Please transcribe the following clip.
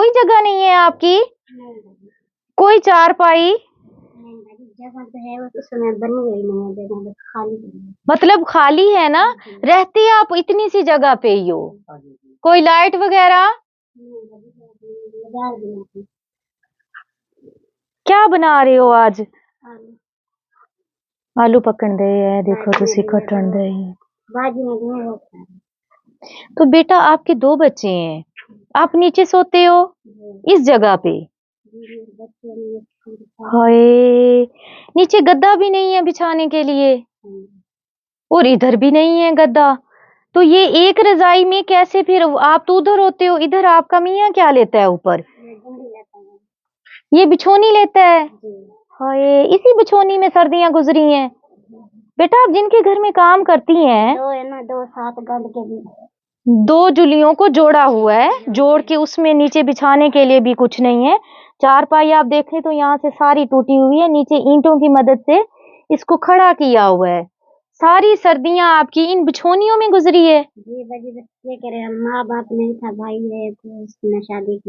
कोई जगह नहीं है आपकी? कोई चारपाई? जगह तो है, उस समय बनी हुई नहीं है, जगह बस खाली पड़ी है। मतलब खाली है ना? रहती आप इतनी सी जगह पे ही हो? कोई लाइट वगैरह? बाजार भी नहीं थी। क्या बना रहे हो आज? आलू आलू पकन दे है, देखो बाजी तुसी नहीं है कटन दे है। बाजी नहीं है, बहुत सारे। तो बेटा आपके 2 बच्चे हैं, आप नीचे सोते हो इस जगह पे? बच्चे नहीं है। हाय, नीचे गद्दा भी नहीं है बिछाने के लिए, और इधर भी नहीं है गद्दा। तो ये एक रजाई में कैसे? फिर आप तो उधर होते हो, इधर आपका मियाँ क्या लेता है ऊपर? ये बिछोनी लेता है? हाय, इसी बिछोनी में सर्दियां गुजरी हैं। बेटा आप जिनके घर में काम करती हैं, दो है ना, 2 साथ गंद के भी 2 जुलियों को जोड़ा हुआ है, जोड़ के उसमें नीचे बिछाने के लिए भी कुछ नहीं है। चारपाई आप देखें तो यहाँ से सारी टूटी हुई है, नीचे ईंटों की मदद से इसको खड़ा किया हुआ है। सारी सर्दियां आपकी इन बिछोनियों में गुजरी है। जी। बस ये कह रहे हैं, माँ बाप नहीं था, भाई है तो उसने शादी की।